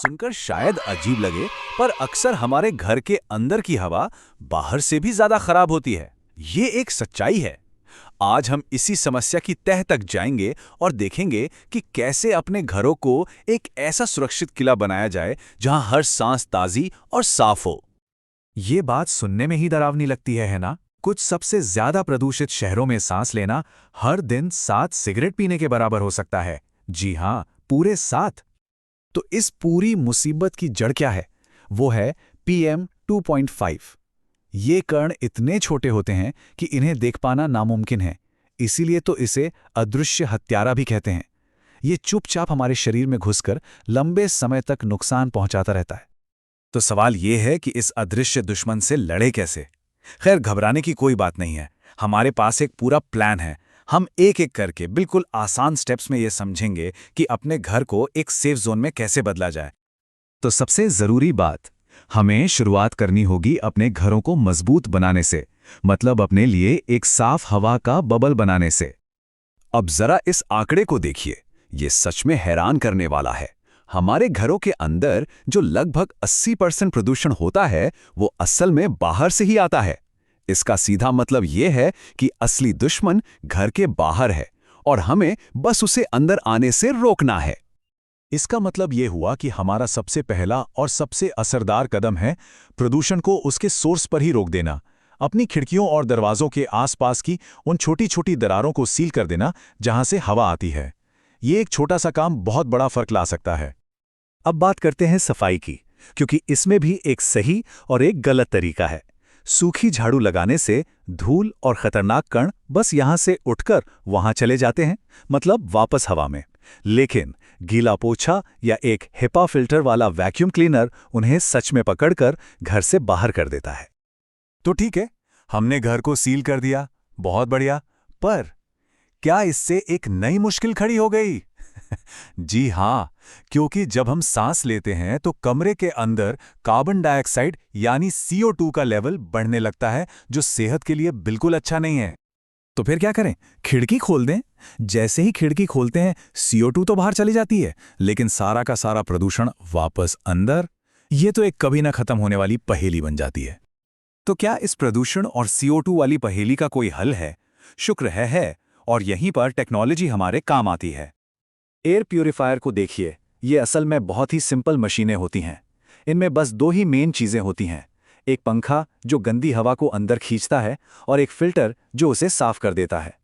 सुनकर शायद अजीब लगे, पर अक्सर हमारे घर के अंदर की हवा बाहर से भी ज्यादा खराब होती है। ये एक सच्चाई है। आज हम इसी समस्या की तह तक जाएंगे और देखेंगे कि कैसे अपने घरों को एक ऐसा सुरक्षित किला बनाया जाए जहां हर सांस ताजी और साफ हो। ये बात सुनने में ही डरावनी लगती है ना? कुछ सबसे ज्यादा प्रदूषित शहरों में सांस लेना हर दिन 7 सिगरेट पीने के बराबर हो सकता है। जी हाँ, पूरे 7। तो इस पूरी मुसीबत की जड़ क्या है? वो है PM 2.5। ये कण इतने छोटे होते हैं कि इन्हें देख पाना नामुमकिन है। इसीलिए तो इसे अदृश्य हत्यारा भी कहते हैं। ये चुपचाप हमारे शरीर में घुसकर लंबे समय तक नुकसान पहुंचाता रहता है। तो सवाल ये है कि इस अदृश्य दुश्मन से लड़े कैसे? खैर, घबराने की कोई बात नहीं है। हमारे पास एक पूरा प्लान है। हम एक एक करके बिल्कुल आसान स्टेप्स में ये समझेंगे कि अपने घर को एक सेफ जोन में कैसे बदला जाए। तो सबसे जरूरी बात, हमें शुरुआत करनी होगी अपने घरों को मजबूत बनाने से, मतलब अपने लिए एक साफ हवा का बबल बनाने से। अब जरा इस आंकड़े को देखिए, ये सच में हैरान करने वाला है। हमारे घरों के अंदर जो लगभग 80% प्रदूषण होता है, वो असल में बाहर से ही आता है। इसका सीधा मतलब ये है कि असली दुश्मन घर के बाहर है और हमें बस उसे अंदर आने से रोकना है। इसका मतलब ये हुआ कि हमारा सबसे पहला और सबसे असरदार कदम है प्रदूषण को उसके सोर्स पर ही रोक देना। अपनी खिड़कियों और दरवाजों के आसपास की उन छोटी छोटी दरारों को सील कर देना जहां से हवा आती है। ये एक छोटा सा काम बहुत बड़ा फर्क ला सकता है। अब बात करते हैं सफाई की, क्योंकि इसमें भी एक सही और एक गलत तरीका है। सूखी झाड़ू लगाने से धूल और खतरनाक कण बस यहां से उठकर वहां चले जाते हैं, मतलब वापस हवा में। लेकिन गीला पोछा या एक हिपा फिल्टर वाला वैक्यूम क्लीनर उन्हें सच में पकड़कर घर से बाहर कर देता है। तो ठीक है, हमने घर को सील कर दिया, बहुत बढ़िया। पर क्या इससे एक नई मुश्किल खड़ी हो गई? जी हाँ, क्योंकि जब हम सांस लेते हैं तो कमरे के अंदर कार्बन डाइऑक्साइड यानी CO2 का लेवल बढ़ने लगता है, जो सेहत के लिए बिल्कुल अच्छा नहीं है। तो फिर क्या करें? खिड़की खोल दें। जैसे ही खिड़की खोलते हैं, CO2 तो बाहर चली जाती है, लेकिन सारा का सारा प्रदूषण वापस अंदर। ये तो एक कभी ना खत्म होने वाली पहेली बन जाती है। तो क्या इस प्रदूषण और CO2 वाली पहेली का कोई हल है? शुक्र है, और यहीं पर टेक्नोलॉजी हमारे काम आती है। एयर प्यूरिफायर को देखिए, ये असल में बहुत ही सिंपल मशीनें होती हैं। इनमें बस 2 ही मेन चीज़ें होती हैं, एक पंखा जो गंदी हवा को अंदर खींचता है और एक फिल्टर जो उसे साफ कर देता है।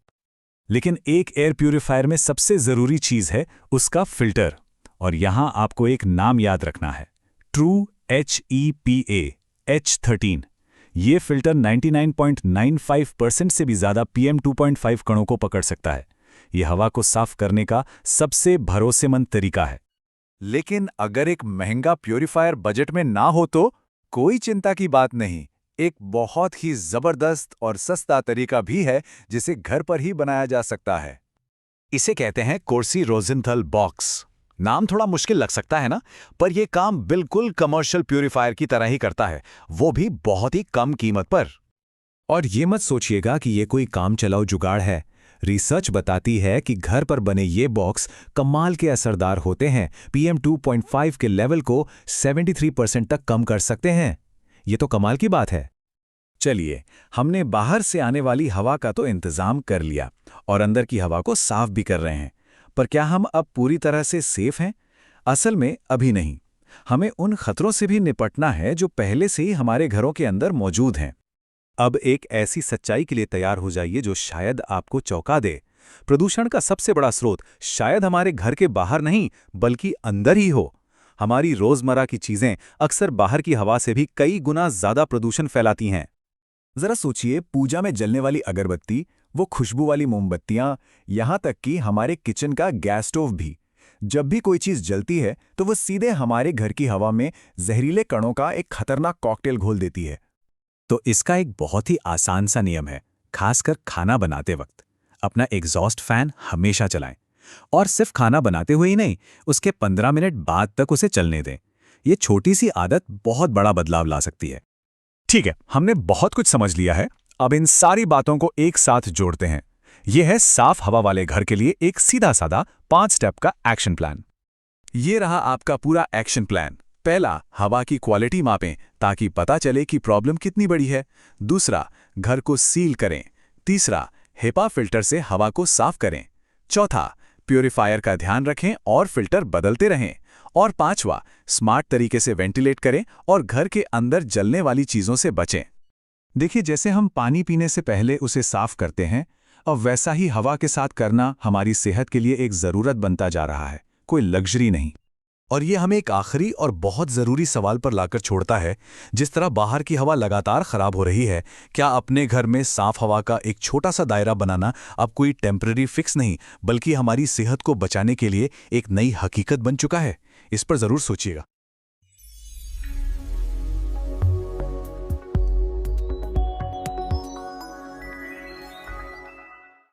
लेकिन एक एयर प्यूरिफायर में सबसे ज़रूरी चीज़ है उसका फिल्टर, और यहाँ आपको एक नाम याद रखना है, ट्रू HEPA H13। ये फिल्टर 99.95% से भी ज़्यादा PM 2.5 कणों को पकड़ सकता है। ये हवा को साफ करने का सबसे भरोसेमंद तरीका है। लेकिन अगर एक महंगा प्यूरिफायर बजट में ना हो तो कोई चिंता की बात नहीं। एक बहुत ही जबरदस्त और सस्ता तरीका भी है जिसे घर पर ही बनाया जा सकता है। इसे कहते हैं कोर्सी रोजेंथल बॉक्स। नाम थोड़ा मुश्किल लग सकता है ना, पर यह काम बिल्कुल कमर्शियल प्यूरिफायर की तरह ही करता है, वो भी बहुत ही कम कीमत पर। और ये मत सोचिएगा कि ये कोई काम चलाओ जुगाड़ है। रिसर्च बताती है कि घर पर बने ये बॉक्स कमाल के असरदार होते हैं। PM 2.5 के लेवल को 73% तक कम कर सकते हैं। ये तो कमाल की बात है। चलिए, हमने बाहर से आने वाली हवा का तो इंतजाम कर लिया और अंदर की हवा को साफ भी कर रहे हैं, पर क्या हम अब पूरी तरह से सेफ हैं? असल में अभी नहीं। हमें उन खतरों से भी निपटना है जो पहले से ही हमारे घरों के अंदर मौजूद हैं। अब एक ऐसी सच्चाई के लिए तैयार हो जाइए जो शायद आपको चौंका दे। प्रदूषण का सबसे बड़ा स्रोत शायद हमारे घर के बाहर नहीं, बल्कि अंदर ही हो। हमारी रोजमर्रा की चीजें अक्सर बाहर की हवा से भी कई गुना ज्यादा प्रदूषण फैलाती हैं। जरा सोचिए, पूजा में जलने वाली अगरबत्ती, वो खुशबू वाली मोमबत्तियां, यहां तक कि हमारे किचन का गैस स्टोव भी। जब भी कोई चीज जलती है तो वो सीधे हमारे घर की हवा में जहरीले कणों का एक खतरनाक कॉकटेल घोल देती है। तो इसका एक बहुत ही आसान सा नियम है, खासकर खाना बनाते वक्त अपना एग्जॉस्ट फैन हमेशा चलाएं, और सिर्फ खाना बनाते हुए ही नहीं, उसके 15 मिनट बाद तक उसे चलने दें। ये छोटी सी आदत बहुत बड़ा बदलाव ला सकती है। ठीक है, हमने बहुत कुछ समझ लिया है। अब इन सारी बातों को एक साथ जोड़ते हैं। यह है साफ हवा वाले घर के लिए एक सीधा साधा 5 स्टेप का एक्शन प्लान। ये रहा आपका पूरा एक्शन प्लान। पहला, हवा की क्वालिटी मापें ताकि पता चले कि प्रॉब्लम कितनी बड़ी है। दूसरा, घर को सील करें। तीसरा, हेपा फिल्टर से हवा को साफ करें। चौथा, प्यूरिफायर का ध्यान रखें और फिल्टर बदलते रहें। और पांचवा, स्मार्ट तरीके से वेंटिलेट करें और घर के अंदर जलने वाली चीज़ों से बचें। देखिए, जैसे हम पानी पीने से पहले उसे साफ करते हैं, अब वैसा ही हवा के साथ करना हमारी सेहत के लिए एक ज़रूरत बनता जा रहा है, कोई लग्जरी नहीं। और ये हमें एक आखिरी और बहुत ज़रूरी सवाल पर लाकर छोड़ता है। जिस तरह बाहर की हवा लगातार ख़राब हो रही है, क्या अपने घर में साफ़ हवा का एक छोटा सा दायरा बनाना अब कोई टेम्पररी फिक्स नहीं, बल्कि हमारी सेहत को बचाने के लिए एक नई हकीकत बन चुका है? इस पर ज़रूर सोचिएगा।